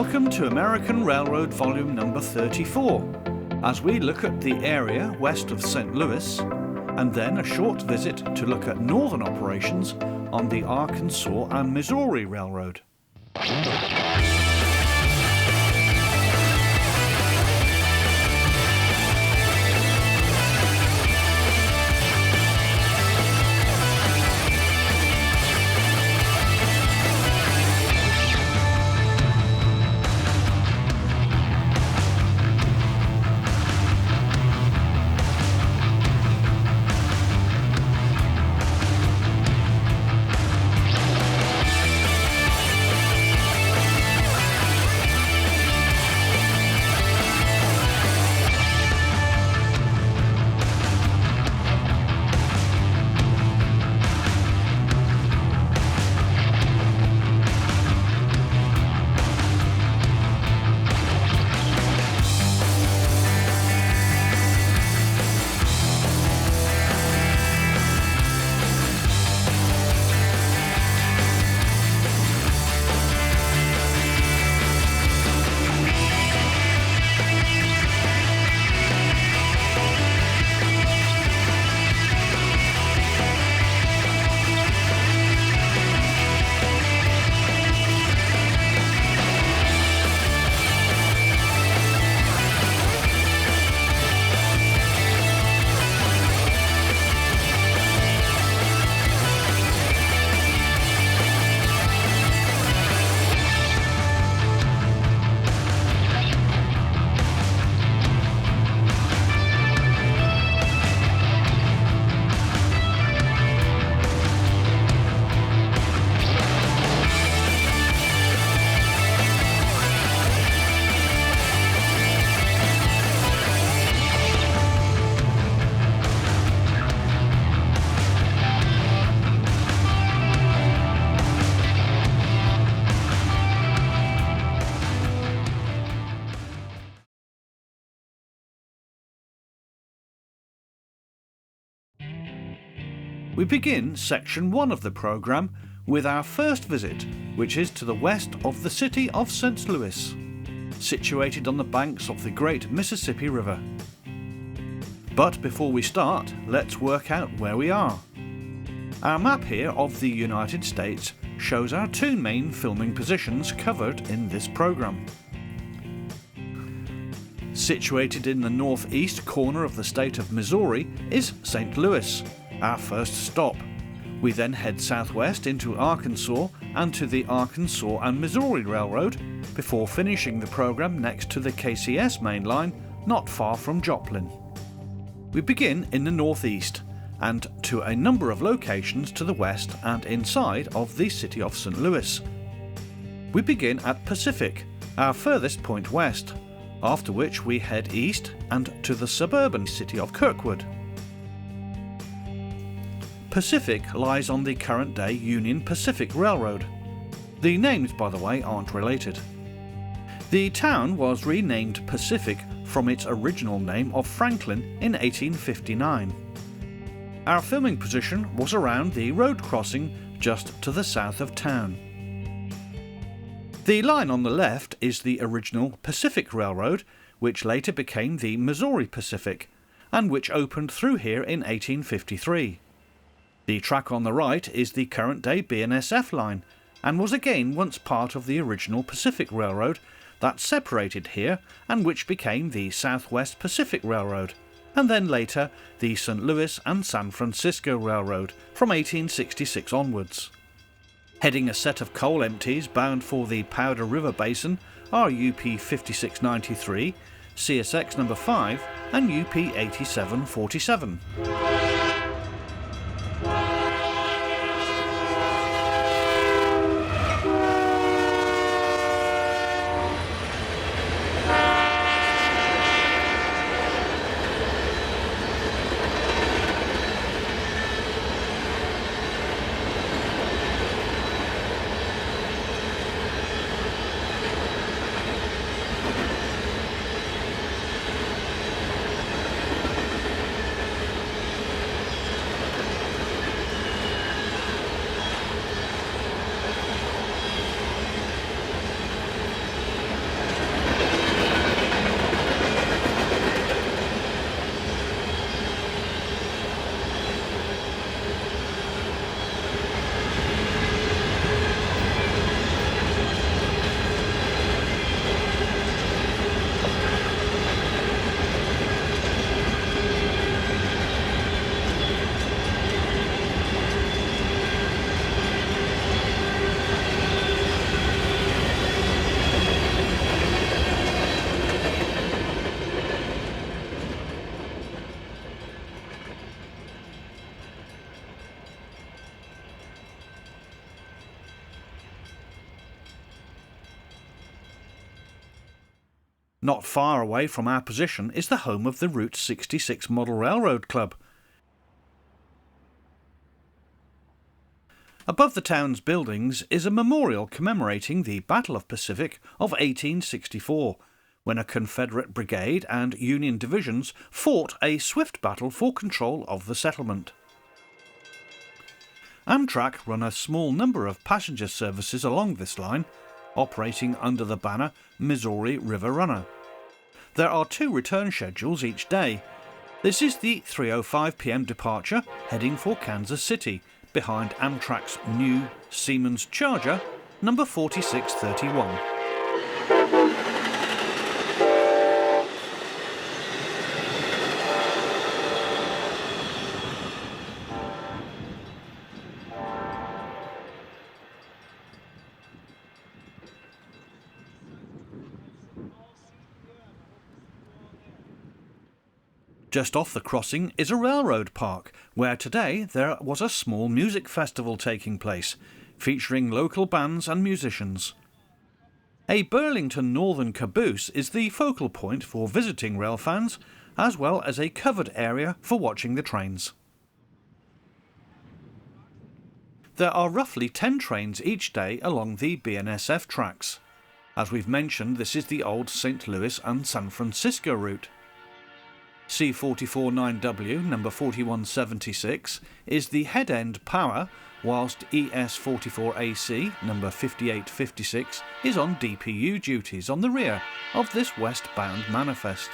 Welcome to American Railroad Volume number 34, as we look at the area west of St. Louis, and then a short visit to look at northern operations on the Arkansas and Missouri Railroad. We begin section 1 of the programme with our first visit, which is to the west of the city of St. Louis, situated on the banks of the great Mississippi River. But before we start, let's work out where we are. Our map here of the United States shows our two main filming positions covered in this programme. Situated in the northeast corner of the state of Missouri is St. Louis, our first stop. We then head southwest into Arkansas and to the Arkansas and Missouri Railroad before finishing the programme next to the KCS main line not far from Joplin. We begin in the northeast and to a number of locations to the west and inside of the city of St. Louis. We begin at Pacific, our furthest point west, after which we head east and to the suburban city of Kirkwood. Pacific lies on the current-day Union Pacific Railroad. The names, by the way, aren't related. The town was renamed Pacific from its original name of Franklin in 1859. Our filming position was around the road crossing just to the south of town. The line on the left is the original Pacific Railroad, which later became the Missouri Pacific, and which opened through here in 1853. The track on the right is the current-day BNSF line, and was again once part of the original Pacific Railroad that separated here and which became the Southwest Pacific Railroad, and then later the St. Louis and San Francisco Railroad from 1866 onwards. Heading a set of coal empties bound for the Powder River Basin are UP 5693, CSX number 5 and UP 8747. Not far away from our position is the home of the Route 66 Model Railroad Club. Above the town's buildings is a memorial commemorating the Battle of Pacific of 1864, when a Confederate brigade and Union divisions fought a swift battle for control of the settlement. Amtrak run a small number of passenger services along this line, operating under the banner Missouri River Runner. There are 2 return schedules each day. This is the 3:05 p.m. departure heading for Kansas City, behind Amtrak's new Siemens Charger, number 4631. Just off the crossing is a railroad park, where today there was a small music festival taking place, featuring local bands and musicians. A Burlington Northern caboose is the focal point for visiting rail fans, as well as a covered area for watching the trains. There are roughly 10 trains each day along the BNSF tracks. As we've mentioned, this is the old St. Louis and San Francisco route. C449W number 4176 is the head-end power, whilst ES44AC number 5856 is on DPU duties on the rear of this westbound manifest.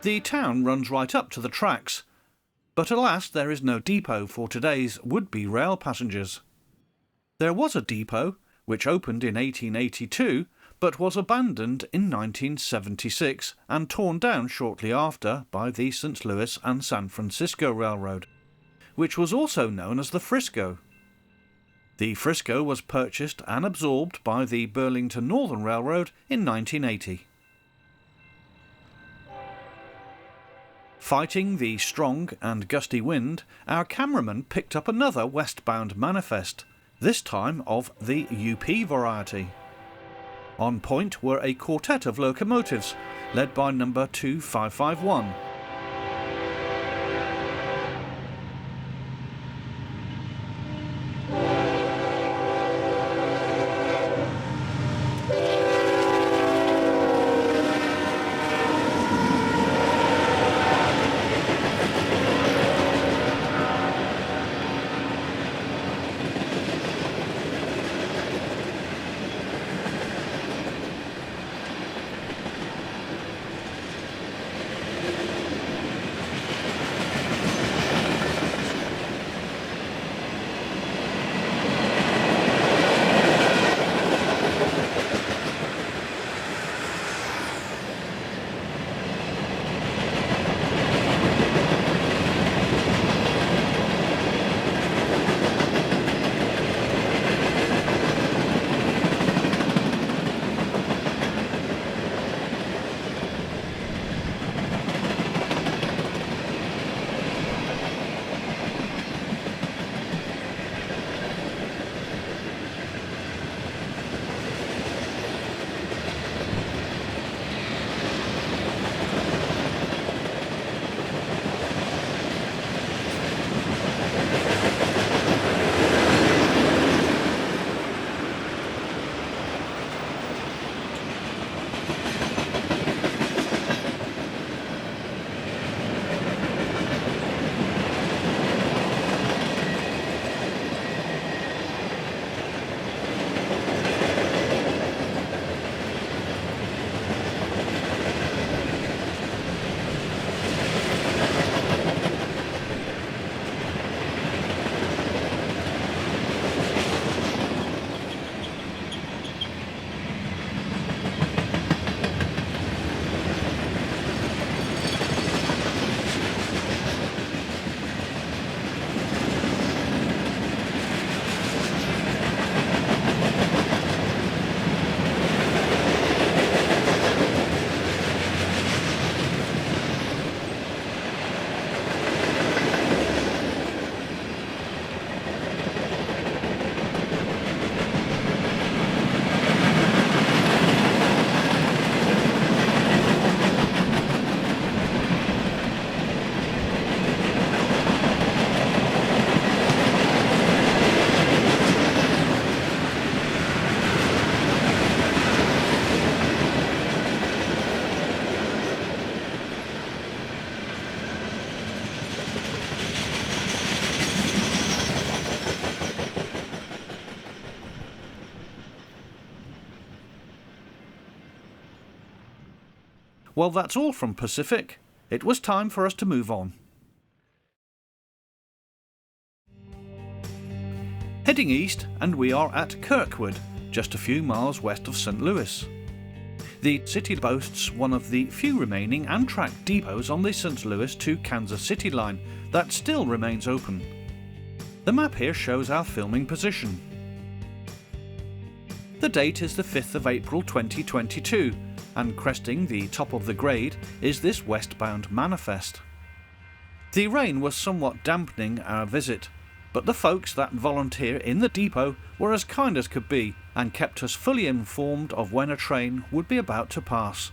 The town runs right up to the tracks, but alas there is no depot for today's would-be rail passengers. There was a depot, which opened in 1882, but was abandoned in 1976 and torn down shortly after by the St. Louis and San Francisco Railroad, which was also known as the Frisco. The Frisco was purchased and absorbed by the Burlington Northern Railroad in 1980. Fighting the strong and gusty wind, our cameraman picked up another westbound manifest, this time of the UP variety. On point were a quartet of locomotives, led by number 2551. Well, that's all from Pacific. It was time for us to move on. Heading east, and we are at Kirkwood, just a few miles west of St. Louis. The city boasts one of the few remaining Amtrak depots on the St. Louis to Kansas City line that still remains open. The map here shows our filming position. The date is the 5th of April 2022, and cresting the top of the grade is this westbound manifest. The rain was somewhat dampening our visit, but the folks that volunteer in the depot were as kind as could be and kept us fully informed of when a train would be about to pass.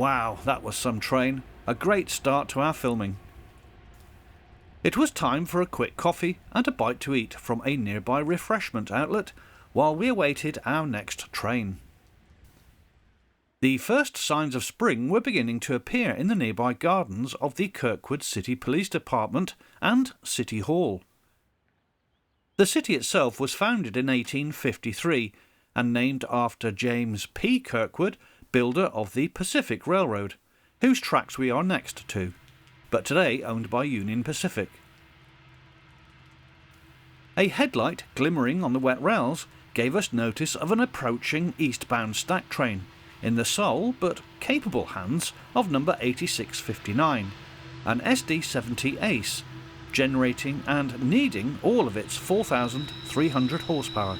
Wow, that was some train. A great start to our filming. It was time for a quick coffee and a bite to eat from a nearby refreshment outlet while we awaited our next train. The first signs of spring were beginning to appear in the nearby gardens of the Kirkwood City Police Department and City Hall. The city itself was founded in 1853 and named after James P. Kirkwood, builder of the Pacific Railroad, whose tracks we are next to, but today owned by Union Pacific. A headlight glimmering on the wet rails gave us notice of an approaching eastbound stack train in the sole but capable hands of number 8659, an SD70 Ace, generating and needing all of its 4,300 horsepower.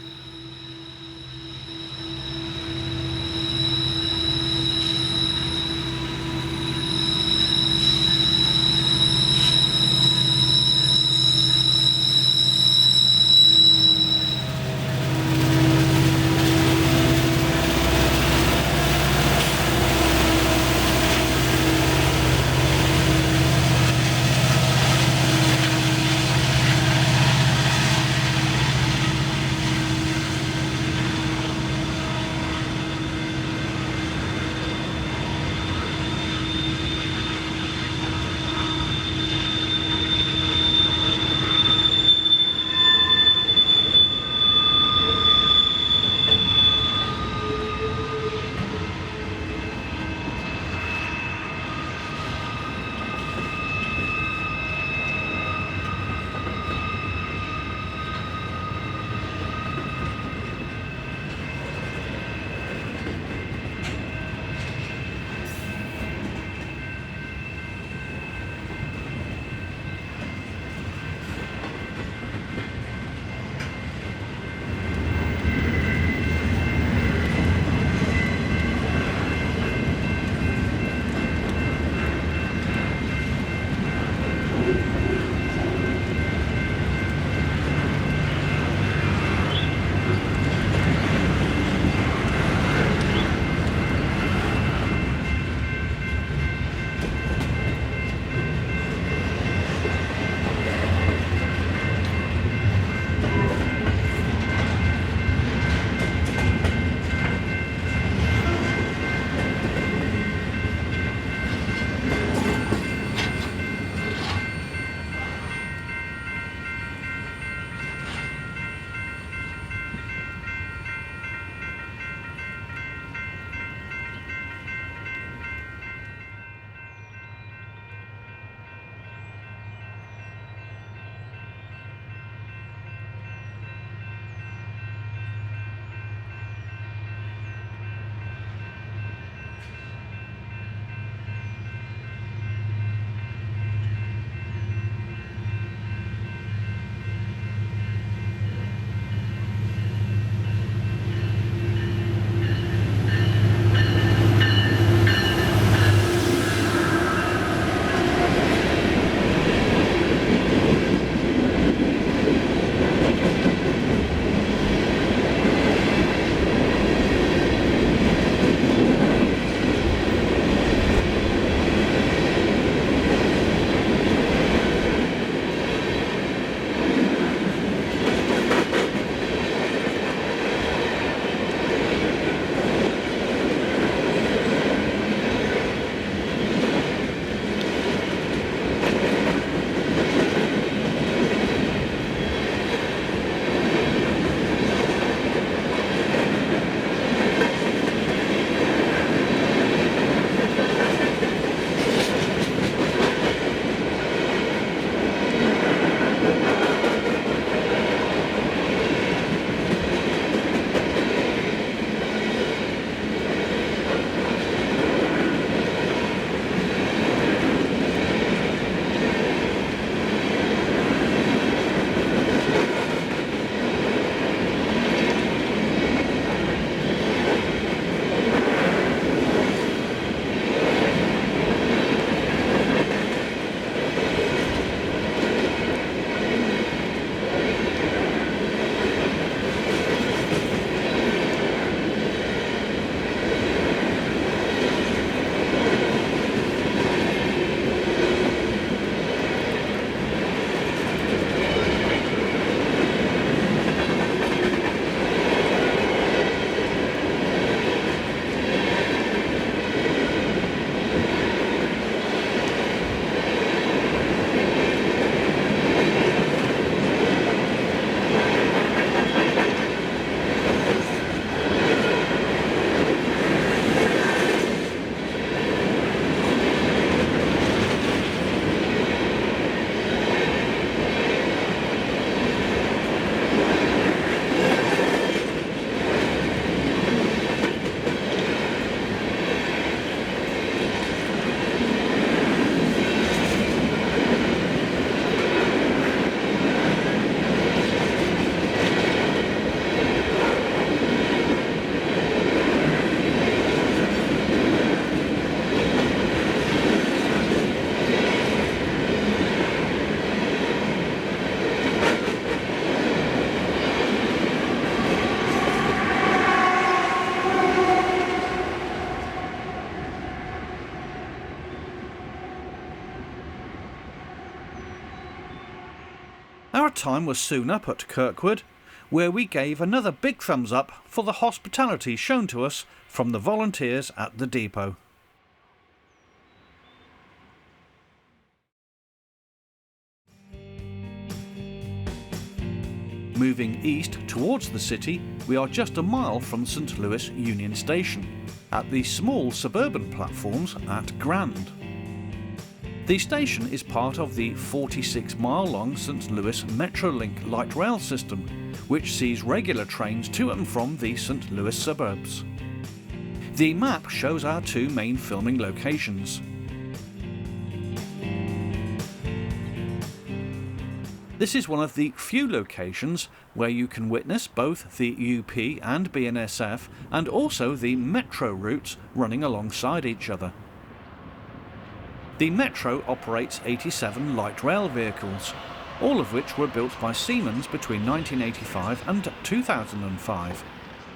time was soon up at Kirkwood, where we gave another big thumbs up for the hospitality shown to us from the volunteers at the depot. Moving east towards the city, we are just a mile from St Louis Union Station, at the small suburban platforms at Grand. The station is part of the 46-mile-long St Louis Metrolink light rail system, which sees regular trains to and from the St Louis suburbs. The map shows our two main filming locations. This is one of the few locations where you can witness both the UP and BNSF and also the metro routes running alongside each other. The Metro operates 87 light rail vehicles, all of which were built by Siemens between 1985 and 2005.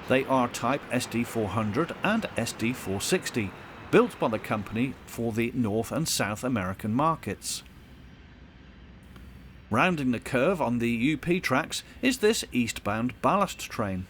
They are type SD400 and SD460, built by the company for the North and South American markets. Rounding the curve on the UP tracks is this eastbound ballast train.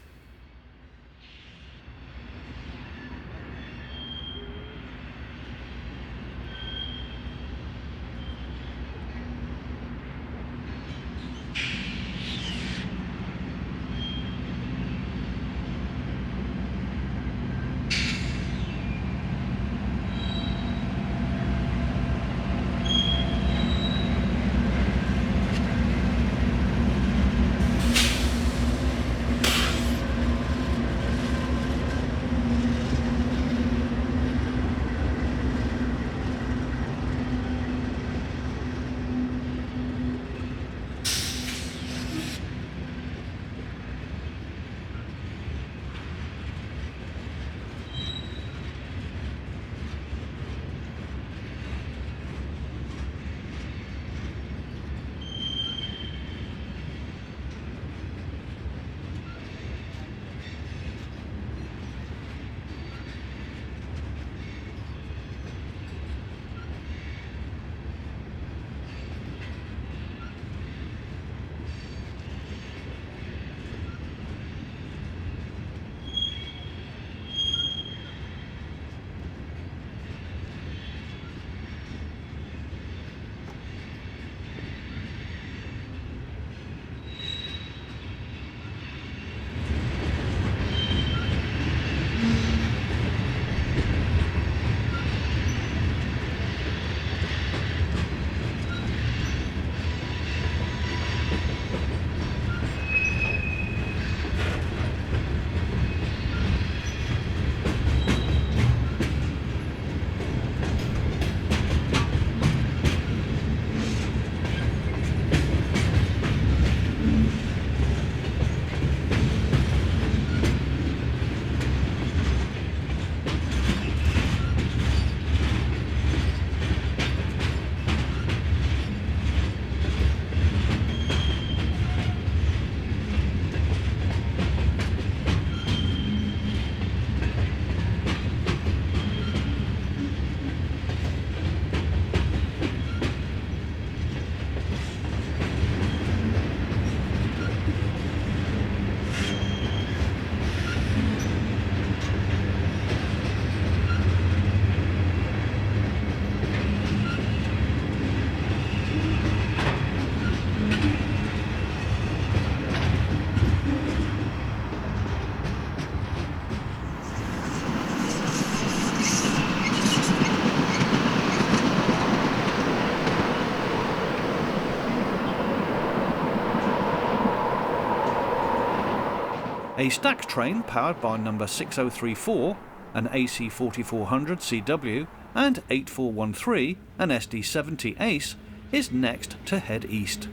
A stack train powered by number 6034, an AC 4400 CW, and 8413, an SD70 Ace, is next to head east.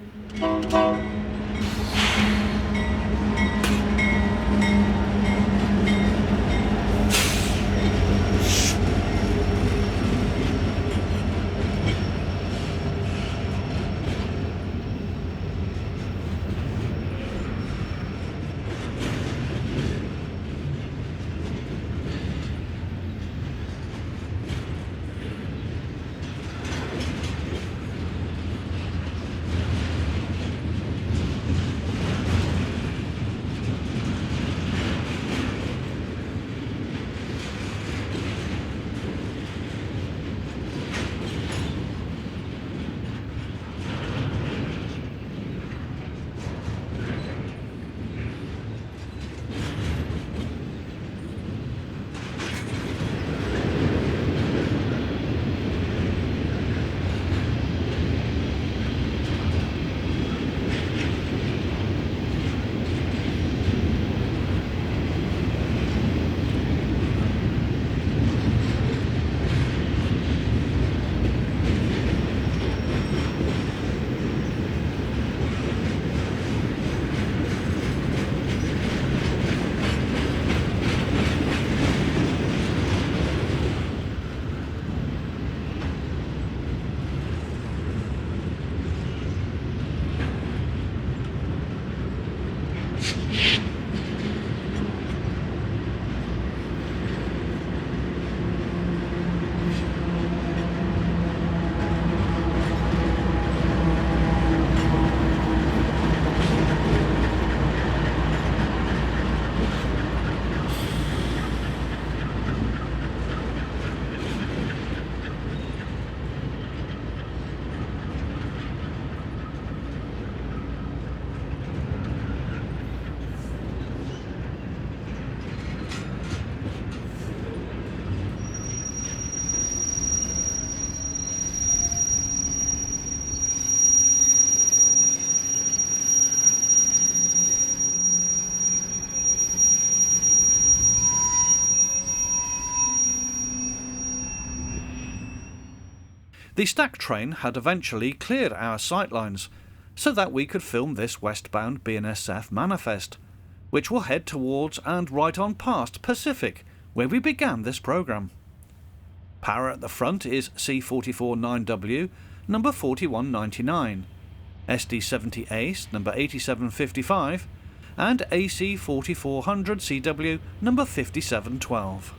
The stack train had eventually cleared our sightlines so that we could film this westbound BNSF manifest, which will head towards and right on past Pacific, where we began this programme. Power at the front is C44-9W, number 4199, SD70 ACE, number 8755, and AC4400CW, number 5712.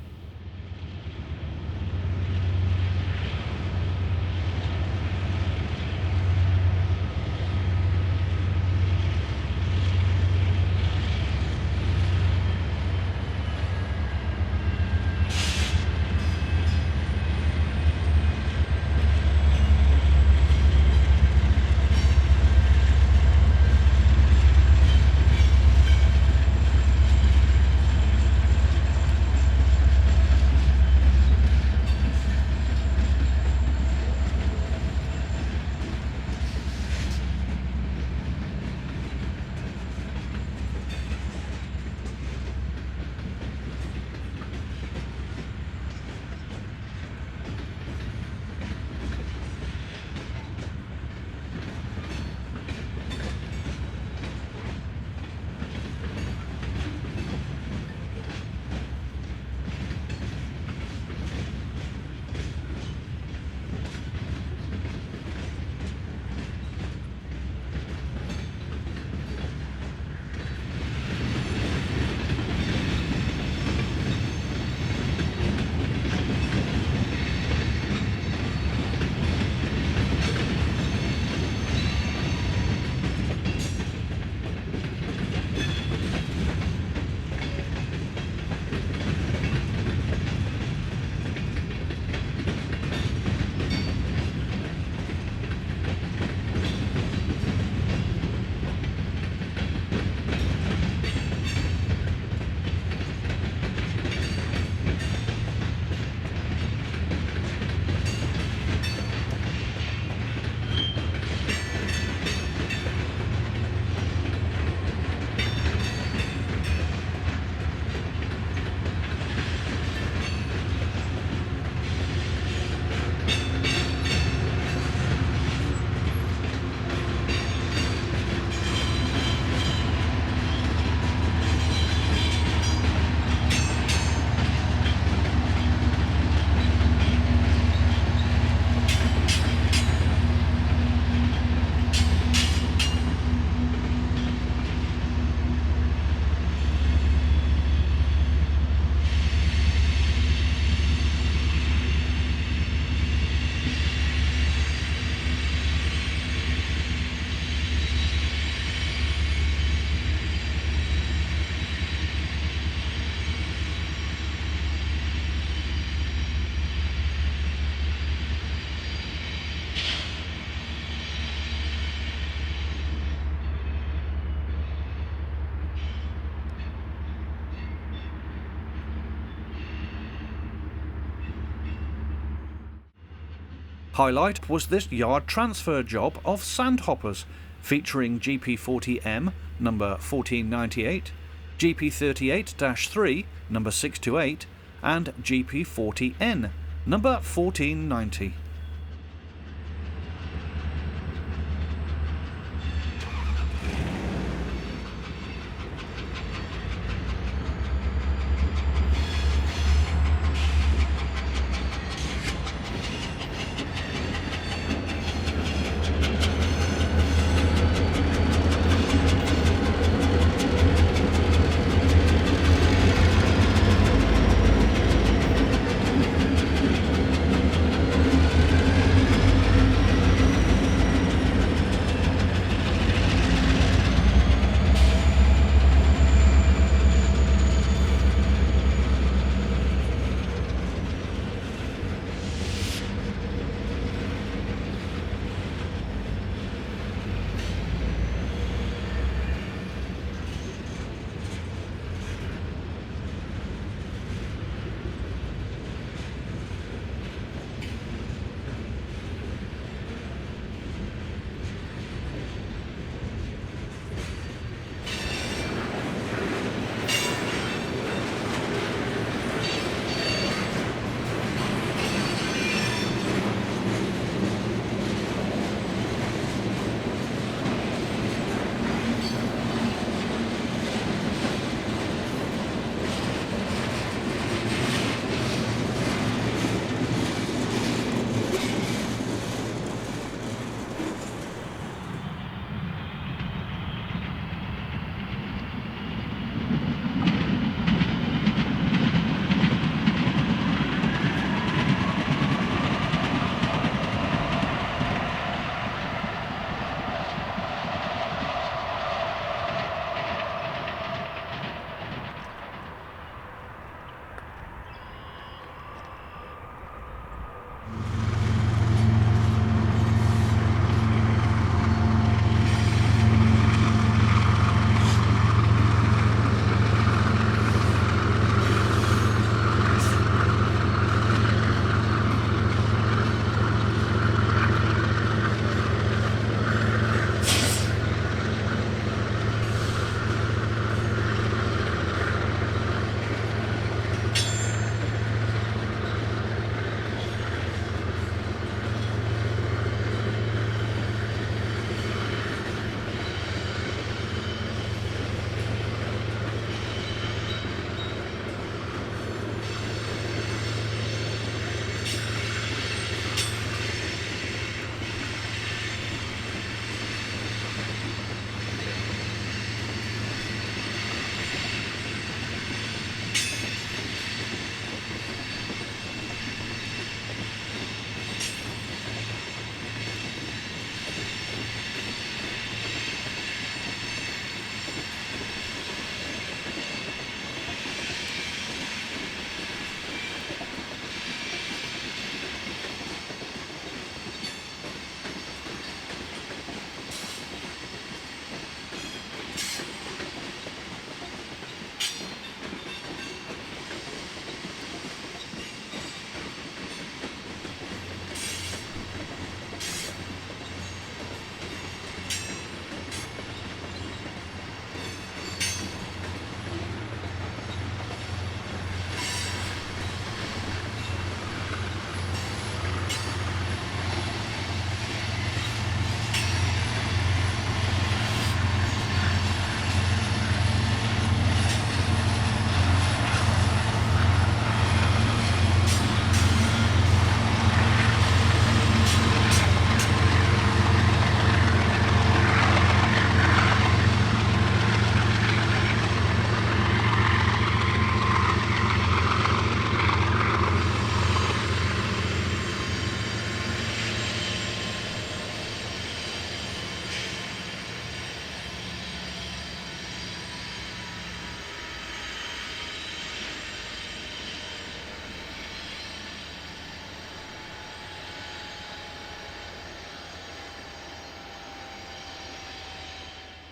Highlight was this yard transfer job of sandhoppers, featuring GP40M number 1498, GP38-3 number 628, and GP40N number 1490.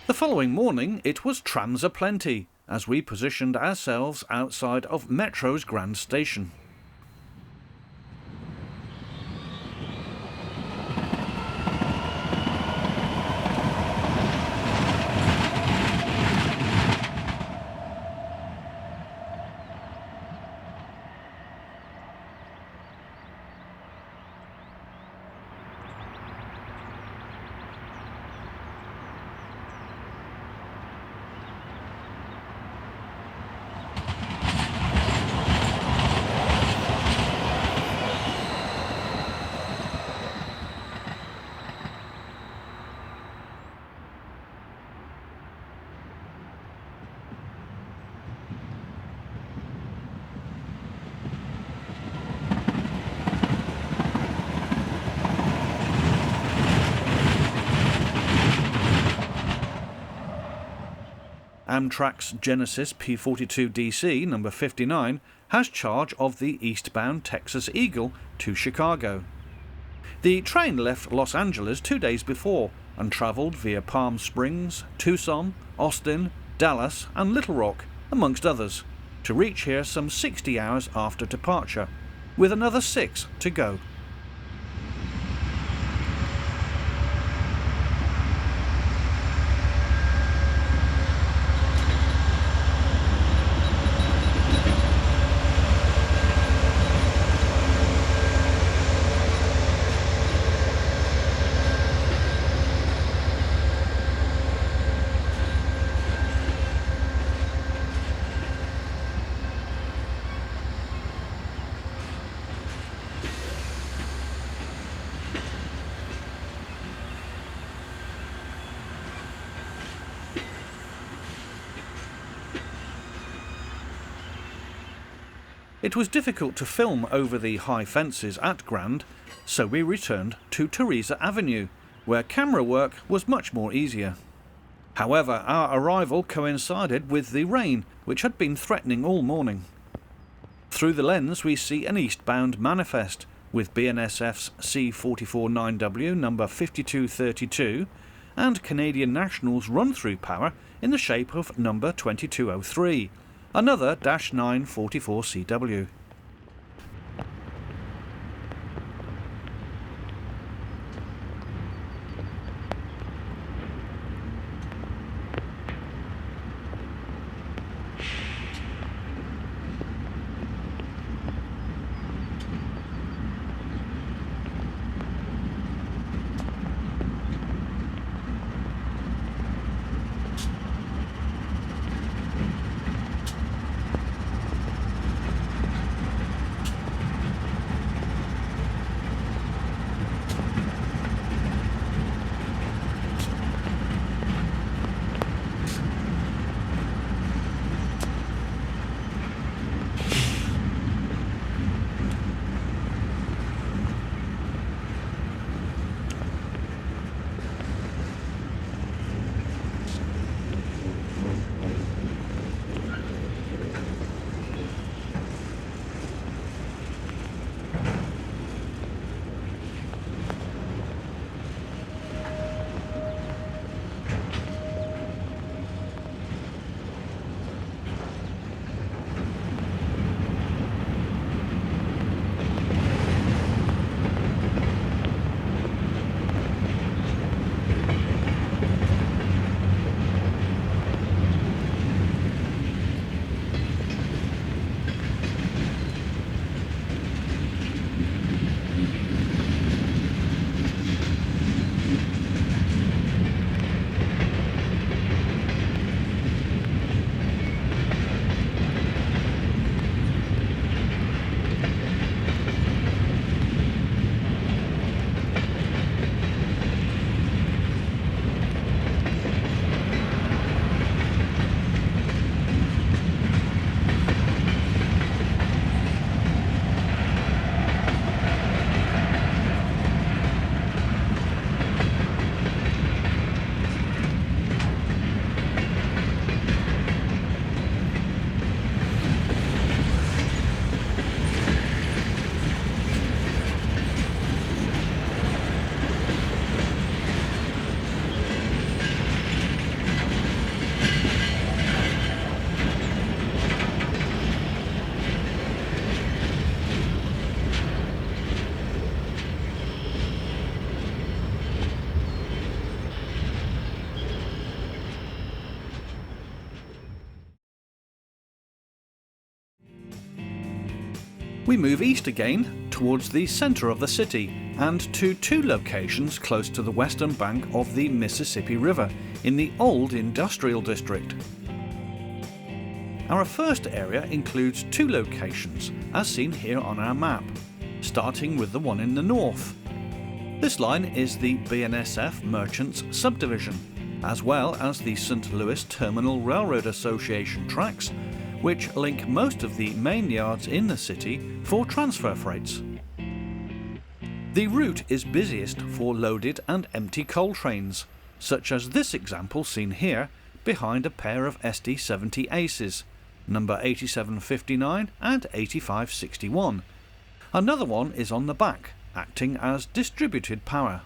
The following morning it was trams aplenty, as we positioned ourselves outside of Metro's Grand Station. Amtrak's Genesis P42DC number 59 has charge of the eastbound Texas Eagle to Chicago. The train left Los Angeles 2 days before and travelled via Palm Springs, Tucson, Austin, Dallas and Little Rock, amongst others, to reach here some 60 hours after departure, with another 6 to go. It was difficult to film over the high fences at Grand, so we returned to Theresa Avenue, where camera work was much more easier. However, our arrival coincided with the rain, which had been threatening all morning. Through the lens we see an eastbound manifest, with BNSF's C449W number 5232 and Canadian National's run-through power in the shape of number 2203. Another -944CW. We move east again, towards the centre of the city, and to two locations close to the western bank of the Mississippi River, in the Old Industrial District. Our first area includes two locations, as seen here on our map, starting with the one in the north. This line is the BNSF Merchants Subdivision, as well as the St. Louis Terminal Railroad Association tracks, which link most of the main yards in the city for transfer freights. The route is busiest for loaded and empty coal trains, such as this example seen here behind a pair of SD70 Aces, number 8759 and 8561. Another one is on the back, acting as distributed power.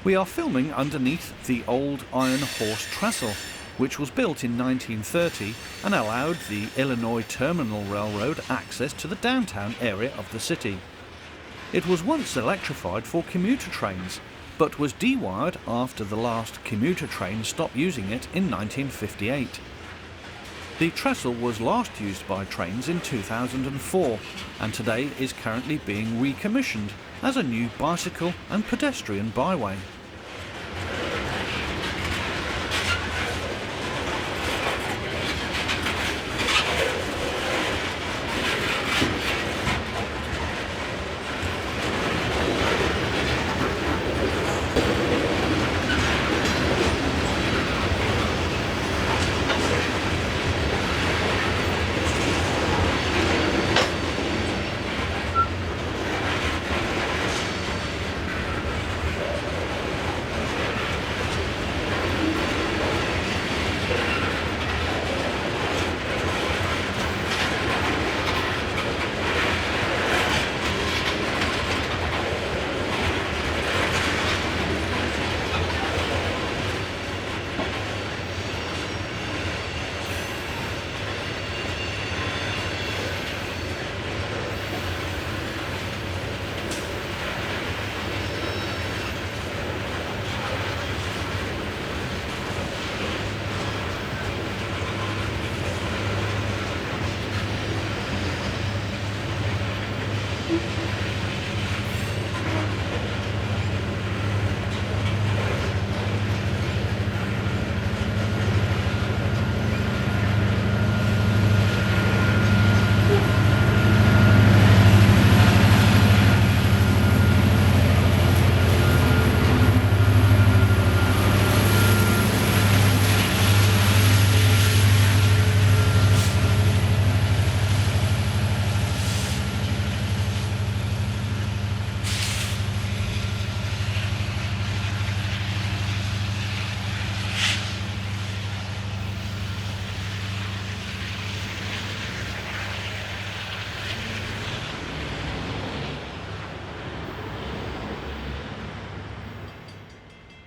We are filming underneath the old iron horse trestle, which was built in 1930 and allowed the Illinois Terminal Railroad access to the downtown area of the city. It was once electrified for commuter trains, but was dewired after the last commuter train stopped using it in 1958. The trestle was last used by trains in 2004 and today is currently being recommissioned as a new bicycle and pedestrian byway.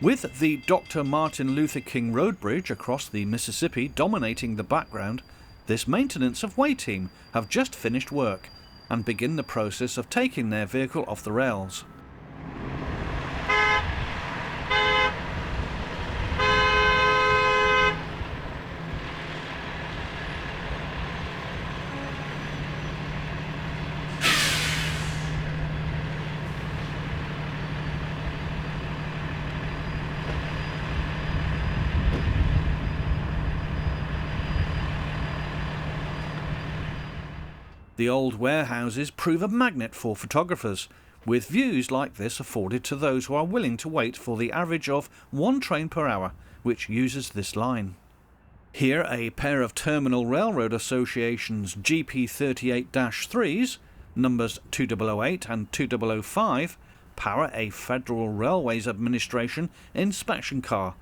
With the Dr. Martin Luther King Road Bridge across the Mississippi dominating the background, this maintenance of way team have just finished work and begin the process of taking their vehicle off the rails. The old warehouses prove a magnet for photographers, with views like this afforded to those who are willing to wait for the average of one train per hour which uses this line. Here a pair of Terminal Railroad Association's GP38-3s, numbers 2008 and 2005, power a Federal Railways Administration inspection car.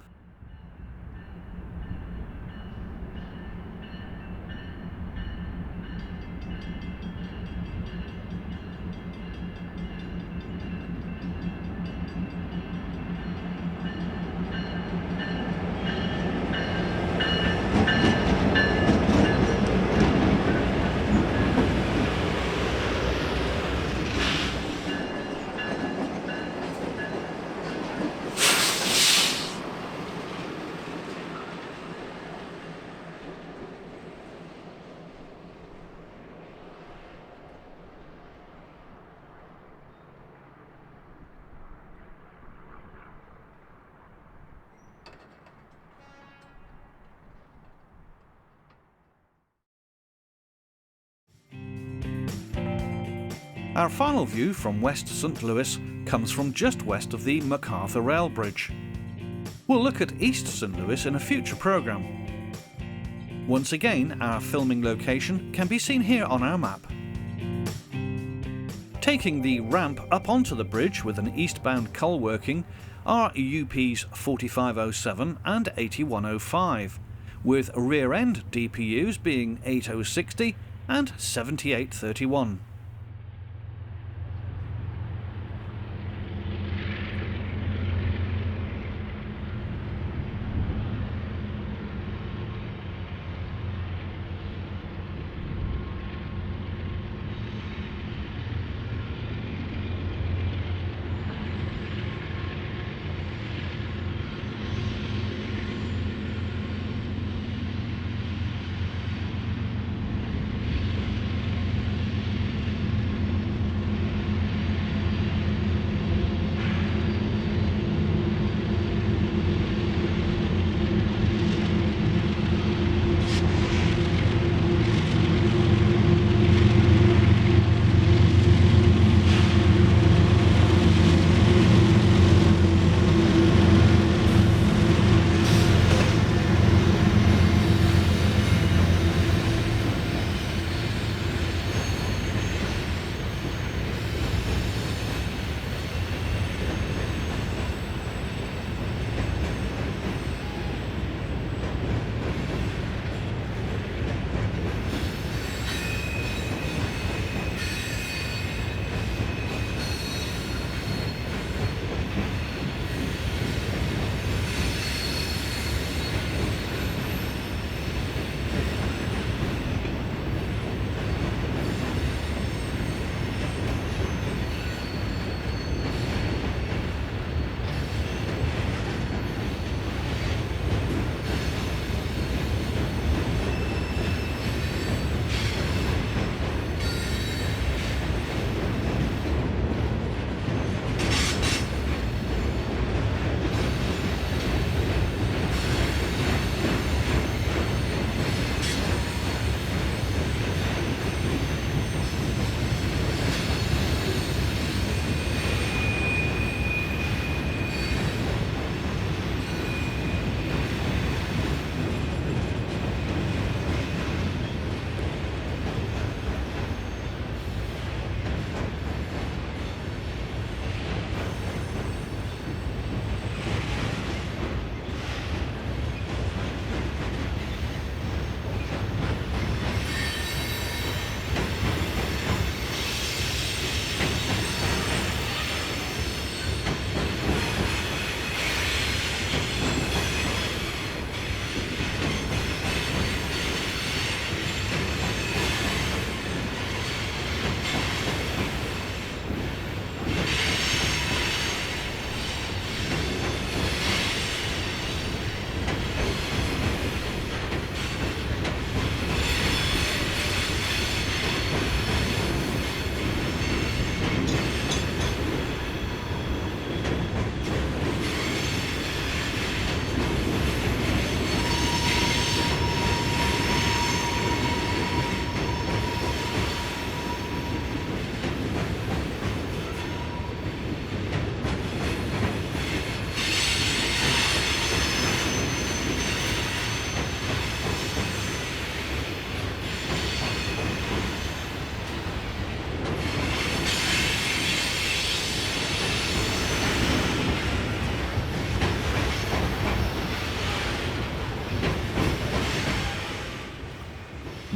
Our final view from West St. Louis comes from just west of the MacArthur Rail Bridge. We'll look at East St. Louis in a future programme. Once again, our filming location can be seen here on our map. Taking the ramp up onto the bridge with an eastbound coal working are UPs 4507 and 8105, with rear-end DPUs being 8060 and 7831.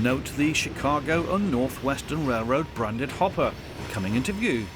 Note the Chicago and Northwestern Railroad branded hopper coming into view.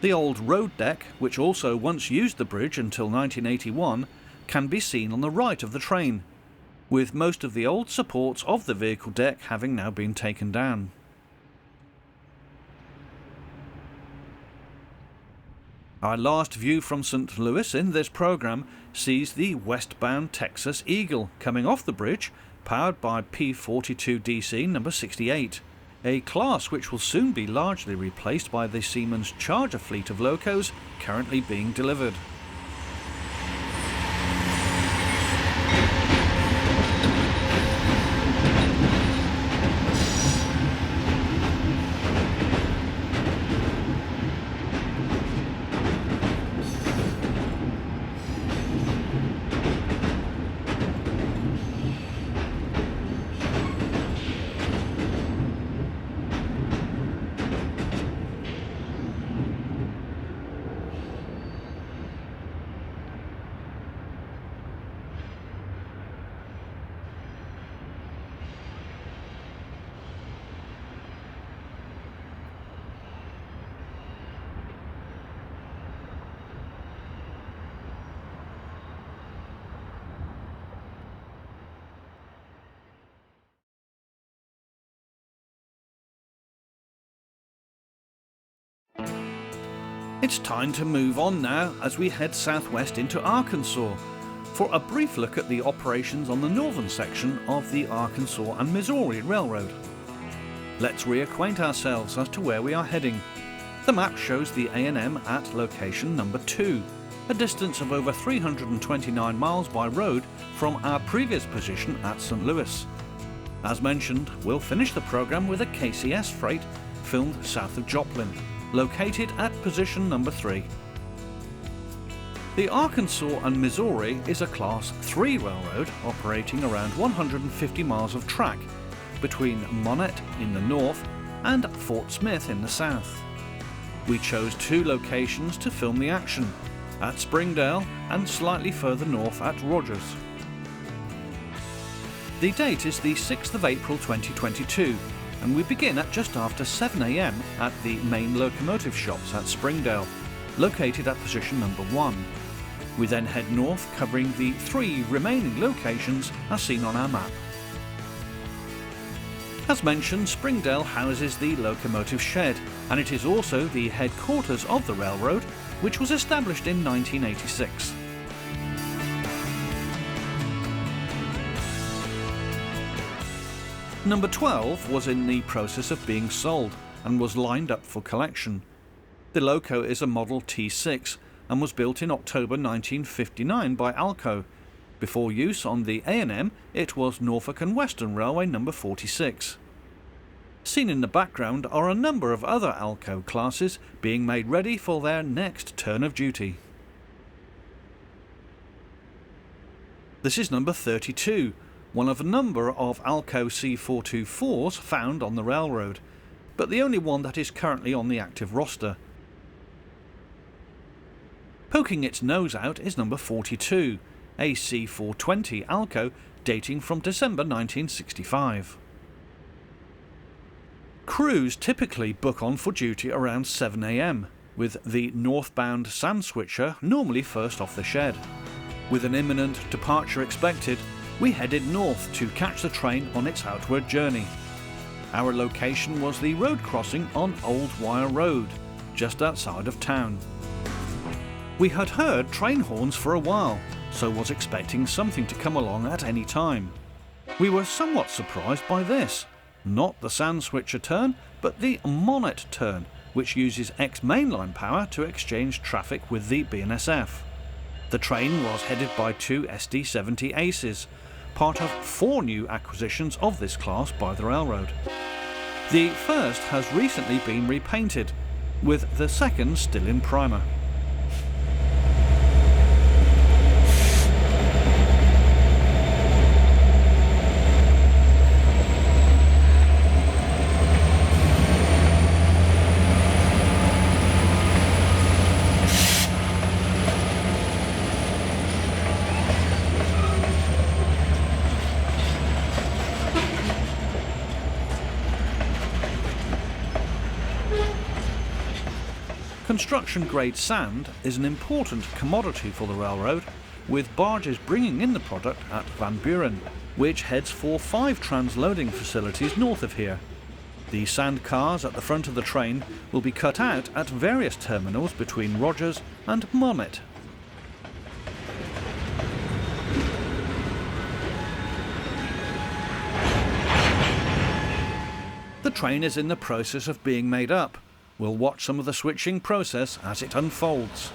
The old road deck, which also once used the bridge until 1981, can be seen on the right of the train, with most of the old supports of the vehicle deck having now been taken down. Our last view from St. Louis in this programme sees the westbound Texas Eagle coming off the bridge, powered by P42DC number 68. A class which will soon be largely replaced by the Siemens Charger fleet of locos currently being delivered. It's time to move on now as we head southwest into Arkansas for a brief look at the operations on the northern section of the Arkansas and Missouri Railroad. Let's reacquaint ourselves as to where we are heading. The map shows the A&M at location number 2, a distance of over 329 miles by road from our previous position at St. Louis. As mentioned, we'll finish the programme with a KCS freight filmed south of Joplin, located at position number 3. The Arkansas and Missouri is a Class 3 railroad operating around 150 miles of track between Monett in the north and Fort Smith in the south. We chose 2 locations to film the action, at Springdale and slightly further north at Rogers. The date is the 6th of April 2022, and we begin at just after 7 a.m. at the main locomotive shops at Springdale, located at position number 1. We then head north, covering the 3 remaining locations as seen on our map. As mentioned, Springdale houses the locomotive shed, and it is also the headquarters of the railroad, which was established in 1986. Number 12 was in the process of being sold and was lined up for collection. The loco is a Model T6 and was built in October 1959 by ALCO. Before use on the A&M, it was Norfolk and Western Railway number 46. Seen in the background are a number of other ALCO classes being made ready for their next turn of duty. This is number 32, one of a number of ALCO C424s found on the railroad, but the only one that is currently on the active roster. Poking its nose out is number 42, a C420 ALCO dating from December 1965. Crews typically book on for duty around 7 a.m, with the northbound sand switcher normally first off the shed. With an imminent departure expected, we headed north to catch the train on its outward journey. Our location was the road crossing on Old Wire Road, just outside of town. We had heard train horns for a while, so was expecting something to come along at any time. We were somewhat surprised by this. Not the sand switcher turn, but the Monnet turn, which uses ex-mainline power to exchange traffic with the BNSF. The train was headed by 2 SD70 Aces, part of 4 new acquisitions of this class by the railroad. The first has recently been repainted, with the second still in primer. Construction-grade sand is an important commodity for the railroad, with barges bringing in the product at Van Buren, which heads for 5 transloading facilities north of here. The sand cars at the front of the train will be cut out at various terminals between Rogers and Monnet. The train is in the process of being made up. We'll watch some of the switching process as it unfolds.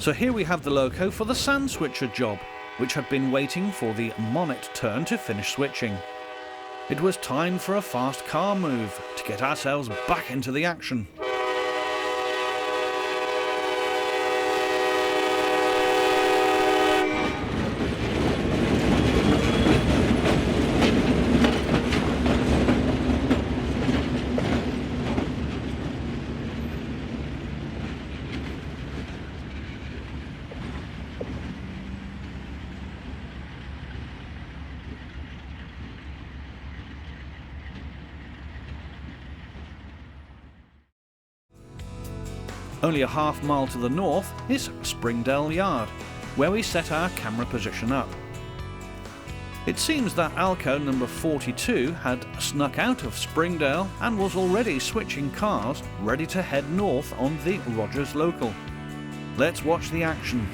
So here we have the loco for the sand switcher job, which had been waiting for the Monnet turn to finish switching. It was time for a fast car move to get ourselves back into the action. Only a half mile to the north is Springdale Yard, where we set our camera position up. It seems that ALCO number 42 had snuck out of Springdale and was already switching cars, ready to head north on the Rogers Local. Let's watch the action.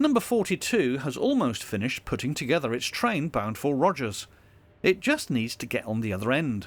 Number 42 has almost finished putting together its train bound for Rogers. It just needs to get on the other end.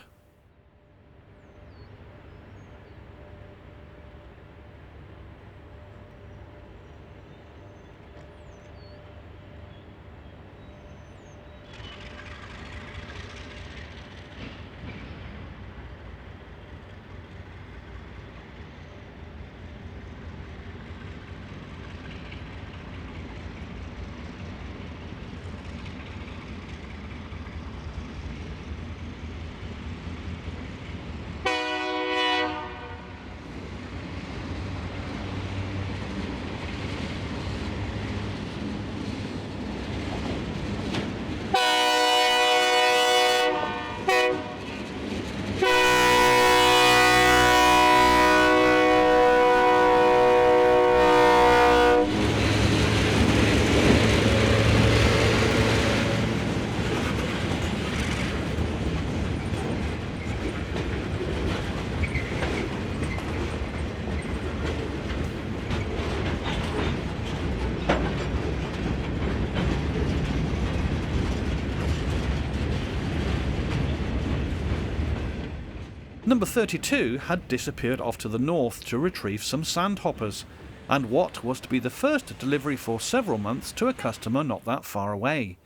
Number 32 had disappeared off to the north to retrieve some sandhoppers, and what was to be the first delivery for several months to a customer not that far away.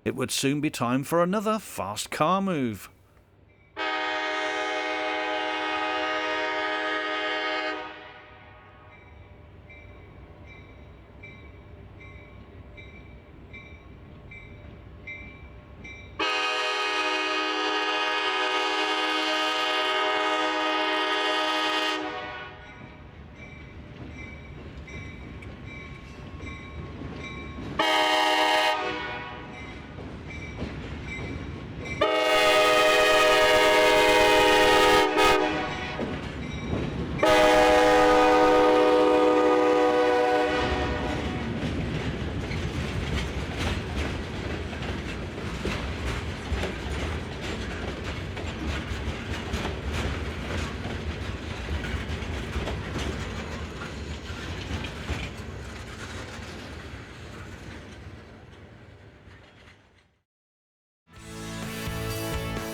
It would soon be time for another fast car move.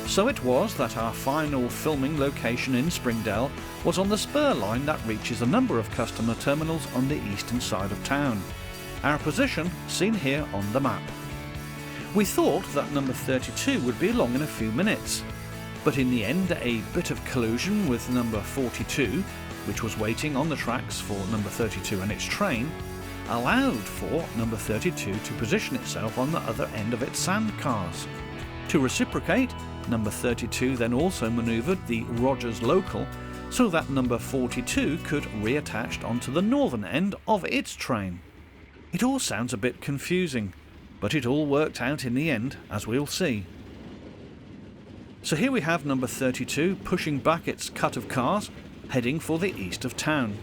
So it was that our final filming location in Springdale was on the spur line that reaches a number of customer terminals on the eastern side of town. Our position seen here on the map. We thought that number 32 would be along in a few minutes, but in the end a bit of collusion with number 42, which was waiting on the tracks for number 32 and its train, allowed for number 32 to position itself on the other end of its sand cars. To reciprocate, number 32 then also manoeuvred the Rogers local so that number 42 could reattach onto the northern end of its train. It all sounds a bit confusing, but it all worked out in the end, as we'll see. So here we have number 32 pushing back its cut of cars, heading for the east of town.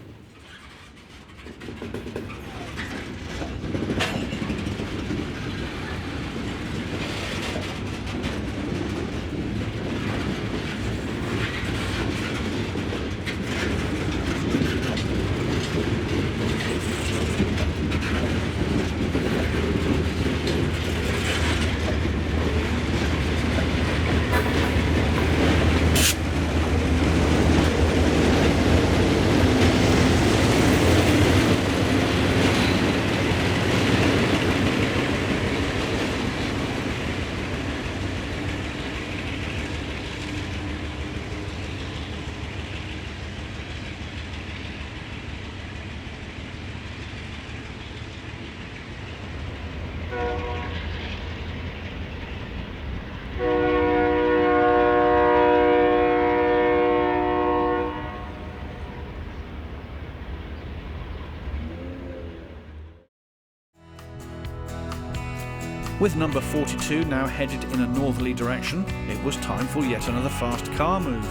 With number 42 now headed in a northerly direction, it was time for yet another fast car move,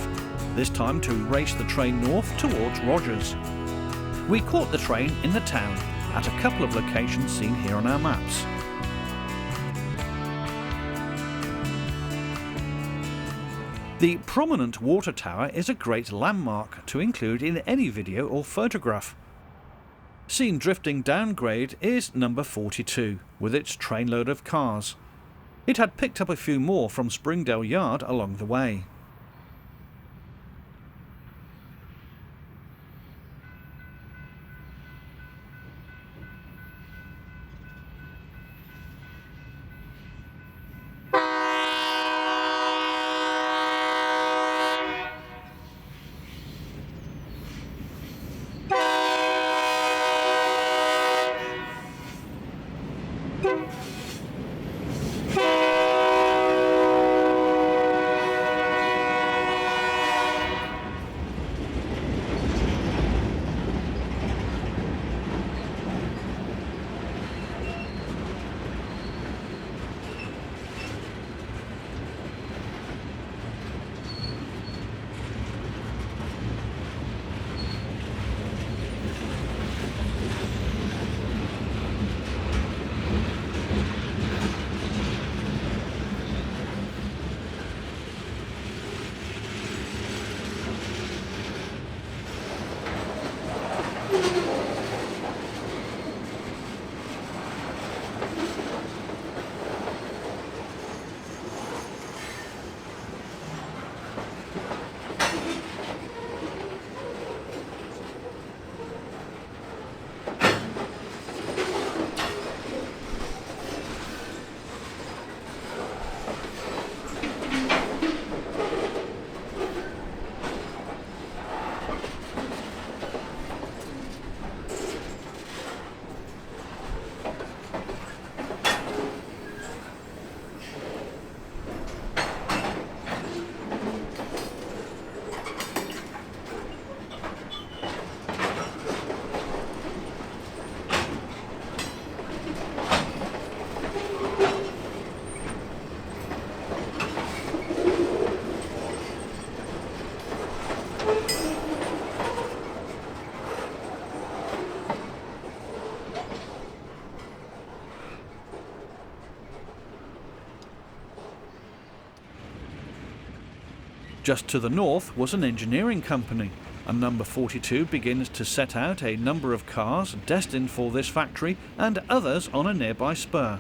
this time to race the train north towards Rogers. We caught the train in the town at a couple of locations seen here on our maps. The prominent water tower is a great landmark to include in any video or photograph. Seen drifting downgrade is number 42, with its trainload of cars. It had picked up a few more from Springdale Yard along the way. Just to the north was an engineering company, and number 42 begins to set out a number of cars destined for this factory and others on a nearby spur.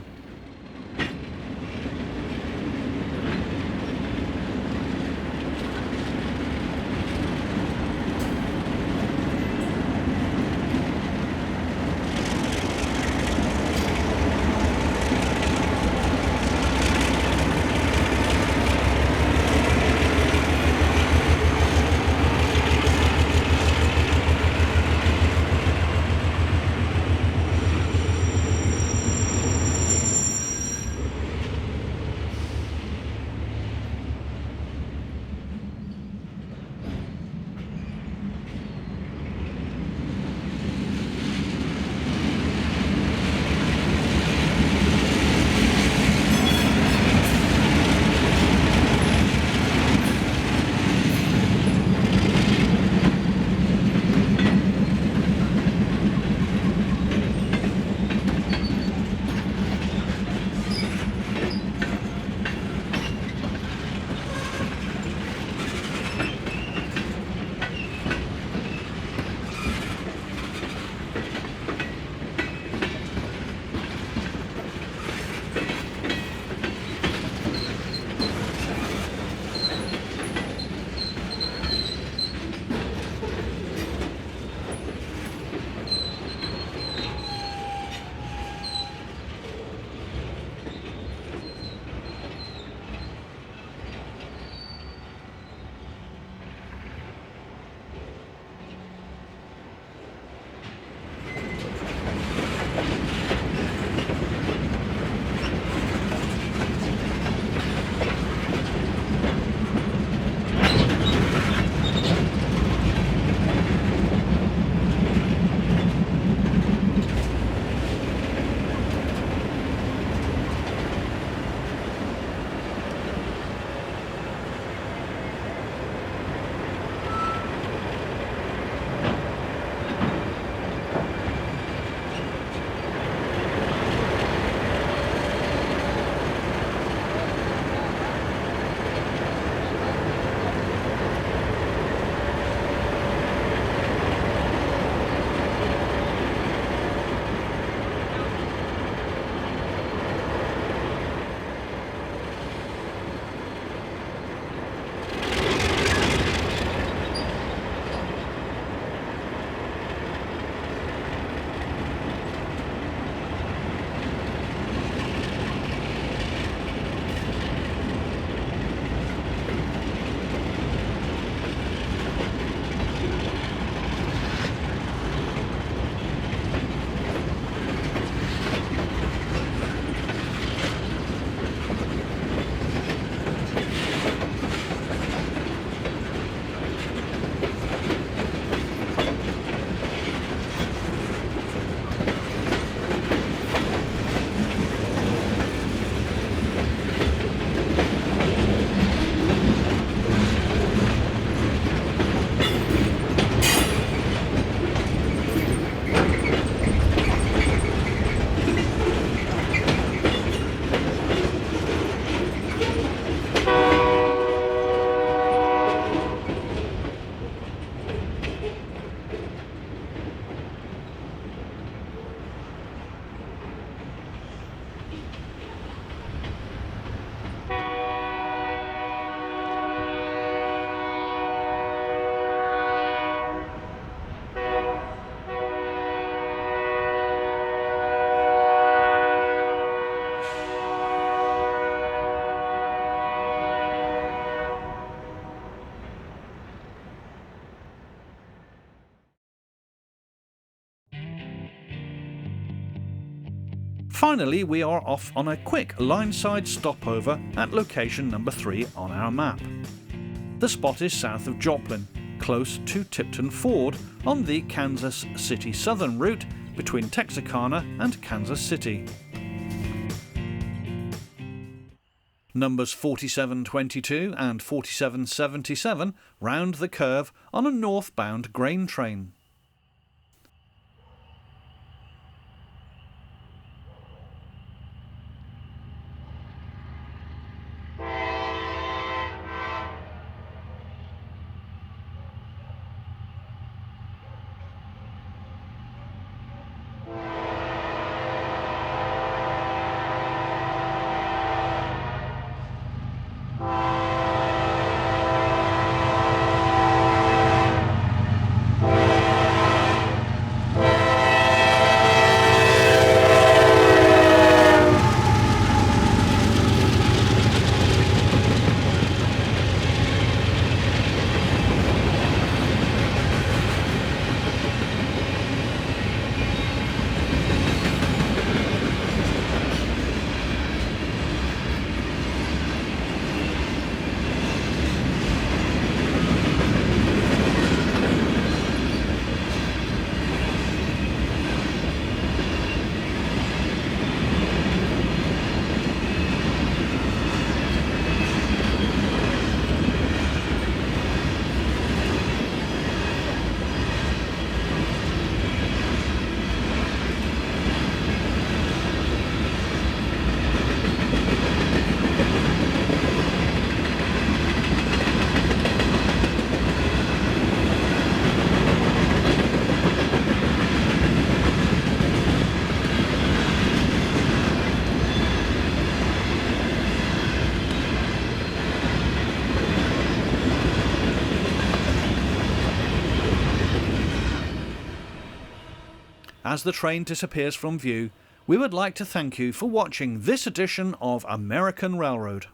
Finally, we are off on a quick line-side stopover at location number 3 on our map. The spot is south of Joplin, close to Tipton Ford on the Kansas City Southern route between Texarkana and Kansas City. Numbers 4722 and 4777 round the curve on a northbound grain train. As the train disappears from view, we would like to thank you for watching this edition of American Railroad.